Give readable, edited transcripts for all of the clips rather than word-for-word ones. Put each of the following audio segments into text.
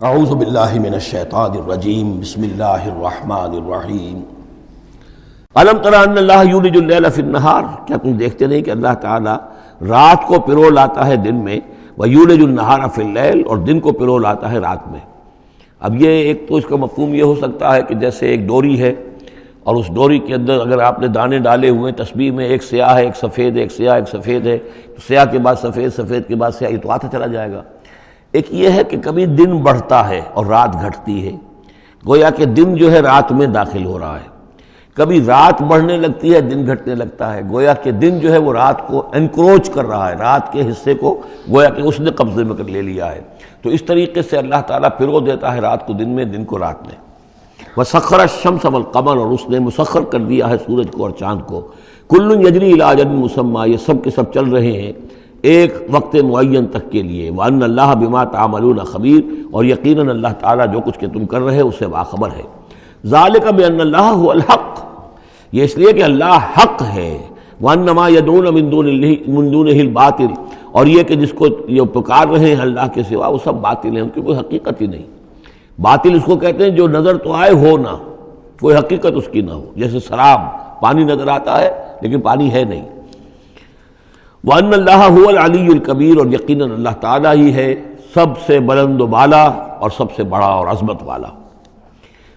اعوذ باللہ من الشیطان الرجیم بسم اللہ الرحمن الرحیم الم تر ان اللہ یولج اللیل فی النہار، کیا تم دیکھتے نہیں کہ اللہ تعالیٰ رات کو پرو لاتا ہے دن میں، ویولج النہار فی اللیل، اور دن کو پرو لاتا ہے رات میں۔ اب یہ ایک تو اس کا مفہوم یہ ہو سکتا ہے کہ جیسے ایک ڈوری ہے اور اس ڈوری کے اندر اگر آپ نے دانے ڈالے ہوئے ہیں تسبیح میں، ایک سیاہ ہے ایک سفید ہے، ایک سیاہ ایک سفید ہے، تو سیاہ کے بعد سفید، سفید کے بعد سیاہ، یہ تو آتا چلا جائے گا۔ ایک یہ ہے کہ کبھی دن بڑھتا ہے اور رات گھٹتی ہے، گویا کہ دن جو ہے رات میں داخل ہو رہا ہے، کبھی رات بڑھنے لگتی ہے دن گھٹنے لگتا ہے، گویا کہ دن جو ہے وہ رات کو انکروچ کر رہا ہے، رات کے حصے کو گویا کہ اس نے قبضے میں لے لیا ہے۔ تو اس طریقے سے اللہ تعالیٰ پھرو دیتا ہے رات کو دن میں، دن کو رات میں۔ وَسَخَّرَ الشَّمْسَ وَالْقَمَرَ، اور اس نے مسخر کر دیا ہے سورج کو اور چاند کو۔ كُلٌّ يَجْرِي إِلَىٰ أَجَلٍ مُّسَمًّى، یہ سب کے سب چل رہے ہیں ایک وقت معین تک کے لیے۔ وَأَنَّ اللَّهَ بِمَا تَعْمَلُونَ خَبِيرٌ، اور یقیناً اللہ تعالیٰ جو کچھ کہ تم کر رہے اس سے باخبر ہے۔ ذَلِكَ بِأَنَّ اللَّهَ هُوَ الْحَقُّ، یہ اس لیے کہ اللہ حق ہے۔ وَأَنَّ مَا يَدْعُونَ مِن دُونِهِ الْبَاطِلُ، اور یہ کہ جس کو یہ پکار رہے ہیں اللہ کے سوا وہ سب باطل ہیں، ان کی کوئی حقیقت ہی نہیں۔ باطل اس کو کہتے ہیں جو نظر تو آئے ہو نہ، کوئی حقیقت اس کی نہ ہو، جیسے شراب، پانی نظر آتا ہے لیکن پانی ہے نہیں۔ وَأَنَّ اللَّهَ هُوَ الْعَلِيُّ الْكَبِيرُ، اور یقیناً اللہ تعالیٰ ہی ہے سب سے بلند و بالا اور سب سے بڑا اور عظمت والا۔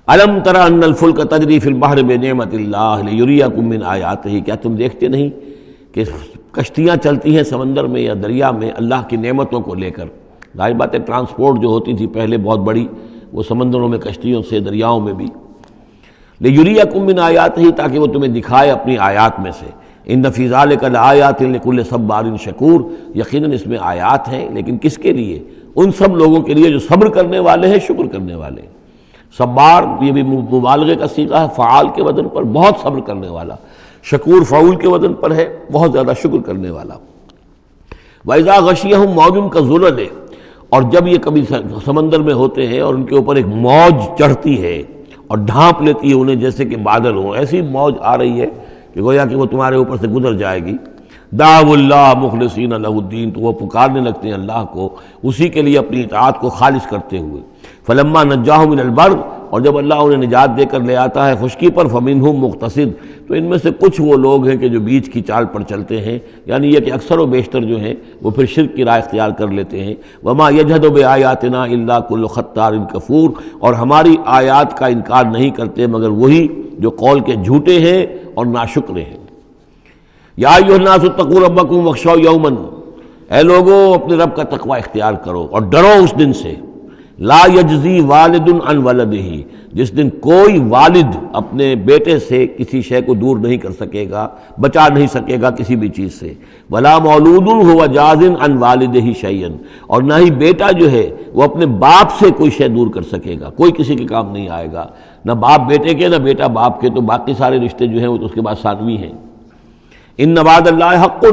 أَلَمْ تَرَ أَنَّ الْفُلْكَ تَجْرِي فِي الْبَحْرِ بِنِعْمَتِ اللَّهِ لِيُرِيَكُم مِّنْ آيَاتِهِ، کیا تم دیکھتے نہیں کہ کشتیاں چلتی ہیں سمندر میں یا دریا میں اللہ کی نعمتوں کو لے کر؟ ظاہر بات ہے ٹرانسپورٹ جو ہوتی تھی پہلے بہت بڑی، وہ سمندروں میں کشتیوں سے، دریاؤں میں بھی۔ لِيُرِيَكُم مِّنْ آيَاتِهِ، تاکہ وہ تمہیں دکھائے اپنی آیات میں سے۔ ان فی ذلک لآیات لکل صبار شکور، یقیناً اس میں آیات ہیں، لیکن کس کے لیے؟ ان سب لوگوں کے لیے جو صبر کرنے والے ہیں، شکر کرنے والے ہیں۔ صبار یہ بھی مبالغے کا صیغہ ہے، فعال کے وزن پر، بہت صبر کرنے والا۔ شکور فعول کے وزن پر ہے، بہت زیادہ شکر کرنے والا۔ وَإِذَا غَشِيَهُم مَّوْجٌ كَالظُّلَلِ، اور جب یہ کبھی سمندر میں ہوتے ہیں اور ان کے اوپر ایک موج چڑھتی ہے اور ڈھانپ لیتی ہے انہیں جیسے کہ بادل ہوں، ایسی موج آ رہی ہے کہ گویا کہ وہ تمہارے اوپر سے گزر جائے گی۔ دعوا اللہ مخلصین لہ الدین، تو وہ پکارنے لگتے ہیں اللہ کو اسی کے لیے اپنی اطاعت کو خالص کرتے ہوئے۔ فلما نجاہم من البر، اور جب اللہ انہیں نجات دے کر لے آتا ہے خشکی پر، فمنہم مقتصد، تو ان میں سے کچھ وہ لوگ ہیں کہ جو بیچ کی چال پر چلتے ہیں، یعنی یہ کہ اکثر و بیشتر جو ہیں وہ پھر شرک کی راہ اختیار کر لیتے ہیں۔ وما یجحد بآیاتنا الا کل ختار کفور، اور ہماری آیات کا انکار نہیں کرتے مگر وہی جو قول کے جھوٹے ہیں اور ناشکرے ہیں۔ یا ایھا الناس اتقوا ربکم واخشوا یوما، اے لوگو اپنے رب کا تقوی اختیار کرو اور ڈرو اس دن سے۔ لا یجزی والد عن ولدہ، جس دن کوئی والد اپنے بیٹے سے کسی شے کو دور نہیں کر سکے گا، بچا نہیں سکے گا کسی بھی چیز سے۔ ولا مولود هو جاز عن والدہ شیئا، اور نہ ہی بیٹا جو ہے وہ اپنے باپ سے کوئی شے دور کر سکے گا، کوئی کسی کے کام نہیں آئے گا، نہ باپ بیٹے کے نہ بیٹا باپ کے، تو باقی سارے رشتے جو ہیں وہ تو اس کے بعد ثانوی ہیں۔ ان وعد اللہ حق،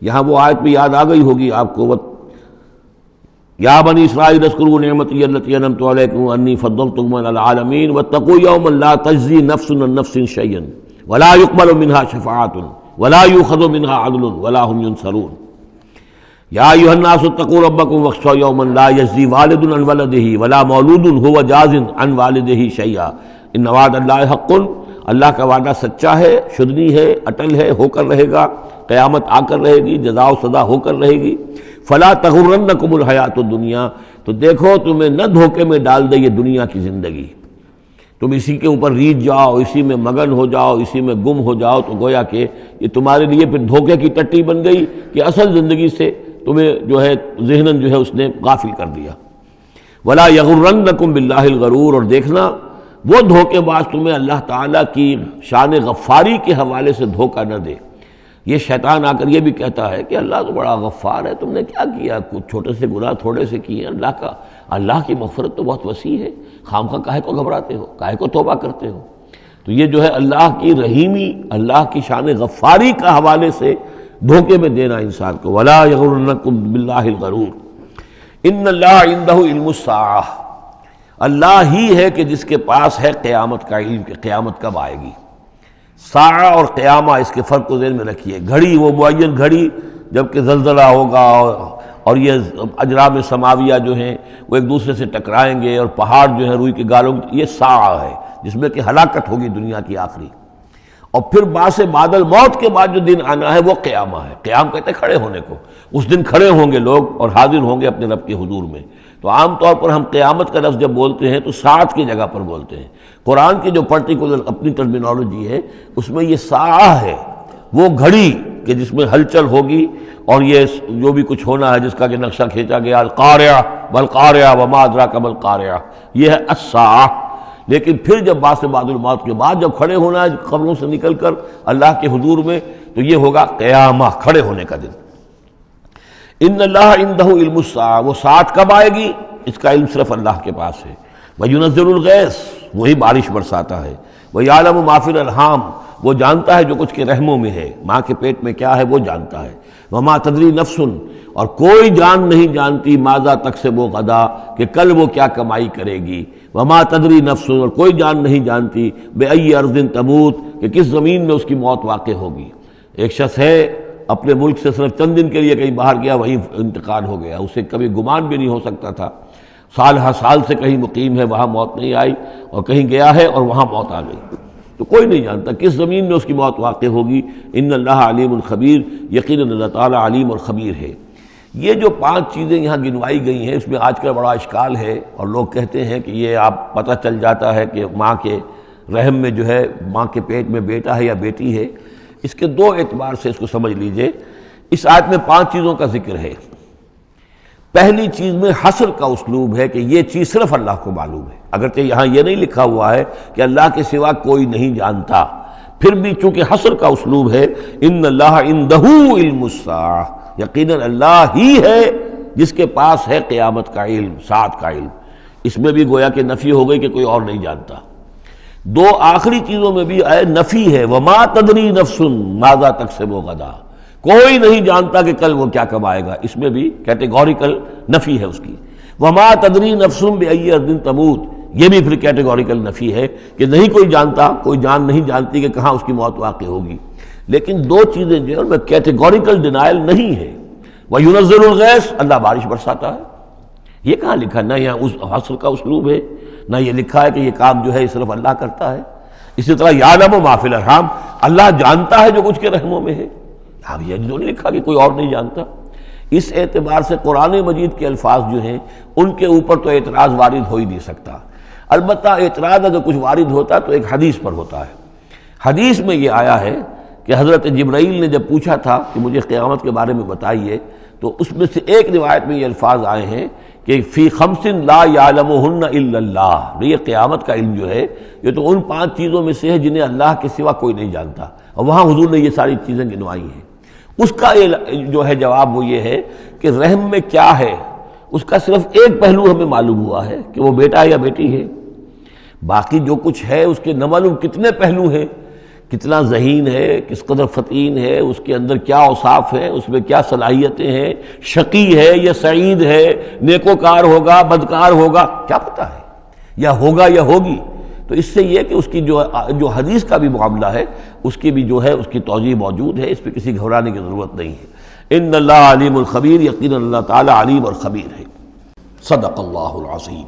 یہاں وہ آیت بھی یاد آ گئی ہوگی آپ کو، یا بنی اسرائیل اذکروا نعمتی التی انعمت علیکم انی فضلتکم علی العالمین واتقوا یوما لا تجزی نفس عن نفس شیئا ولا یقبل منها شفاعۃ ولا یؤخذ منها عدل ولا هم ينصرون۔ یا ایھا الناس اتقوا ربکم واخشوا یوما لا یجزی والد عن ولدہ ولا مولود هو جاز عن والدہ شیئا ان وعد اللہ حق، اللہ کا وعدہ سچا ہے، شدنی ہے، اٹل ہے، ہو کر رہے گا، قیامت آ کر رہے گی، جزا و سزا ہو کر رہے گی۔ فلا تغرنکم الحیات الدنیا، تو دیکھو تمہیں نہ دھوکے میں ڈال دے یہ دنیا کی زندگی، تم اسی کے اوپر ریجھ جاؤ، اسی میں مگن ہو جاؤ، اسی میں گم ہو جاؤ، تو گویا کہ یہ تمہارے لیے پھر دھوکے کی ٹٹی بن گئی کہ اصل زندگی سے تمہیں جو ہے ذہناً جو ہے اس نے غافل کر دیا۔ ولا یغرنکم باللہ الغرور، اور دیکھنا وہ دھوکے باز تمہیں اللہ تعالیٰ کی شان غفاری کے حوالے سے دھوکہ نہ دے۔ یہ شیطان آ کر یہ بھی کہتا ہے کہ اللہ تو بڑا غفار ہے، تم نے کیا کیا، کچھ چھوٹے سے گناہ تھوڑے سے کیے، اللہ کی مغفرت تو بہت وسیع ہے، خامخواہ کاہے کو گھبراتے ہو، کاہے کو توبہ کرتے ہو۔ تو یہ جو ہے اللہ کی رحیمی، اللہ کی شان غفاری کا حوالے سے دھوکے میں دینا انسان کو۔ ولا یغرنکم باللہ الغرور ان اللہ عندہ علم الساعہ، اللہ ہی ہے کہ جس کے پاس ہے قیامت کا علم کہ قیامت کب آئے گی۔ ساعہ اور قیامہ، اس کے فرق کو ذہن میں رکھیے۔ گھڑی وہ معین گھڑی جب کہ زلزلہ ہوگا اور یہ اجرام سماویہ جو ہیں وہ ایک دوسرے سے ٹکرائیں گے، اور پہاڑ جو ہے روئی کے گالوں، یہ ساعہ ہے جس میں کہ ہلاکت ہوگی دنیا کی آخری۔ اور پھر بعد الموت کے بعد جو دن آنا ہے وہ قیامہ ہے۔ قیام کہتے ہیں کھڑے ہونے کو، اس دن کھڑے ہوں گے لوگ اور حاضر ہوں گے اپنے رب کے حضور میں۔ تو عام طور پر ہم قیامت کا لفظ جب بولتے ہیں تو ساعت کی جگہ پر بولتے ہیں۔ قرآن کی جو پرٹیکولر اپنی ٹرمینالوجی ہے اس میں یہ ساعہ ہے، وہ گھڑی کہ جس میں ہلچل ہوگی، اور یہ جو بھی کچھ ہونا ہے جس کا کہ نقشہ کھینچا گیا، القاریہ والقاریہ وما ادراک ما القاریہ، یہ ہے الساعہ۔ لیکن پھر جب بعد الموت کے بعد جب کھڑے ہونا ہے قبروں سے نکل کر اللہ کے حضور میں، تو یہ ہوگا قیامہ، کھڑے ہونے کا دن۔ ان اللہ عندہ علم الساعہ، وہ ساعت کب آئے گی اس کا علم صرف اللہ کے پاس ہے۔ وَيُنَزِّلُ الْغَيْثَ، وہی بارش برساتا ہے۔ وَيَعْلَمُ مَا فِي الْأَرْحَامِ، وہ جانتا ہے جو کچھ کے رحموں میں ہے، ماں کے پیٹ میں کیا ہے وہ جانتا ہے۔ وَمَا تَدْرِي نَفْسٌ، اور کوئی جان نہیں جانتی ماذا تکسب غدا، کہ کل وہ کیا کمائی کرے گی۔ وَمَا تَدْرِي نَفْسٌ، اور کوئی جان نہیں جانتی بِأَيِّ أَرْضٍ تَمُوتُ، کہ کس زمین میں اس کی موت واقع ہوگی۔ ایک شخص ہے اپنے ملک سے صرف چند دن کے لیے کہیں باہر گیا، وہیں انتقال ہو گیا، اسے کبھی گمان بھی نہیں ہو سکتا تھا۔ سال ہر سال سے کہیں مقیم ہے، وہاں موت نہیں آئی، اور کہیں گیا ہے اور وہاں موت آ گئی۔ تو کوئی نہیں جانتا کس زمین میں اس کی موت واقع ہوگی۔ ان اللہ علیم الخبیر، یقیناً اللہ تعالیٰ علیم اور خبیر ہے۔ یہ جو 5 چیزیں یہاں گنوائی گئی ہیں، اس میں آج کل بڑا اشکال ہے، اور لوگ کہتے ہیں کہ یہ آپ پتہ چل جاتا ہے کہ ماں کے رحم میں جو ہے، ماں کے پیٹ میں بیٹا ہے یا بیٹی ہے۔ اس کے 2 اعتبار سے اس کو سمجھ لیجئے۔ اس آیت میں 5 چیزوں کا ذکر ہے۔ پہلی چیز میں حصر کا اسلوب ہے کہ یہ چیز صرف اللہ کو معلوم ہے، اگرچہ یہاں یہ نہیں لکھا ہوا ہے کہ اللہ کے سوا کوئی نہیں جانتا، پھر بھی چونکہ حصر کا اسلوب ہے، ان اللہ عندہ علم الساعہ، یقیناً اللہ ہی ہے جس کے پاس ہے قیامت کا علم، ساعت کا علم۔ اس میں بھی گویا کہ نفی ہو گئی کہ کوئی اور نہیں جانتا۔ 2 آخری چیزوں میں بھی نفی ہے، وما تدری نفس ماذا تکسب غدا، کوئی نہیں جانتا کہ کل وہ کیا کمائے گا، اس میں بھی کیٹیگوریکل نفی ہے اس کی۔ وما تدری نفس بأی ارض تموت، یہ بھی پھر کیٹیگوریکل نفی ہے کہ نہیں کوئی جانتا، کوئی جان نہیں جانتی کہ کہاں اس کی موت واقع ہوگی۔ لیکن 2 چیزیں جو ہیں کیٹیگوریکل ڈینائل نہیں ہے۔ وَيُنَزِّلُ الْغَيْثَ، اللہ بارش برساتا ہے، یہ کہاں لکھا؟ نہ یہاں اس حصر کا اسلوب ہے، نہ یہ لکھا ہے کہ یہ کام جو ہے صرف اللہ کرتا ہے۔ اسی طرح یعلم ما فی الارحام، اللہ جانتا ہے جو کچھ کے رحموں میں ہے، اب یہ جو نہیں لکھا کہ کوئی اور نہیں جانتا۔ اس اعتبار سے قرآن مجید کے الفاظ جو ہیں ان کے اوپر تو اعتراض وارد ہو ہی نہیں سکتا۔ البتہ اعتراض اگر کچھ وارد ہوتا تو ایک حدیث پر ہوتا ہے۔ حدیث میں یہ آیا ہے کہ حضرت جبرائیل نے جب پوچھا تھا کہ مجھے قیامت کے بارے میں بتائیے، تو اس میں سے ایک روایت میں یہ الفاظ آئے ہیں کہ فی 5 لا یعلمہن الا اللہ، یہ قیامت کا علم جو ہے یہ تو ان 5 چیزوں میں سے ہے جنہیں اللہ کے سوا کوئی نہیں جانتا، اور وہاں حضور نے یہ ساری چیزیں گنوائی ہیں۔ اس کا جو ہے جواب وہ یہ ہے کہ رحم میں کیا ہے اس کا صرف ایک پہلو ہمیں معلوم ہوا ہے کہ وہ بیٹا ہے یا بیٹی ہے، باقی جو کچھ ہے اس کے نہ معلوم کتنے پہلو ہیں، کتنا ذہین ہے، کس قدر فطین ہے، اس کے اندر کیا اوصاف ہے، اس میں کیا صلاحیتیں ہیں، شقی ہے یا سعید ہے، نیکوکار ہوگا بدکار ہوگا، کیا پتہ ہے، یا ہوگا یا ہوگی۔ تو اس سے یہ کہ اس کی جو حدیث کا بھی معاملہ ہے اس کی بھی جو ہے اس کی توضیح موجود ہے، اس پہ کسی گھبرانے کی ضرورت نہیں ہے۔ ان اللہ علیم الخبیر، یقیناً اللہ تعالی علیم اور خبیر ہے۔ صدق اللہ العظیم۔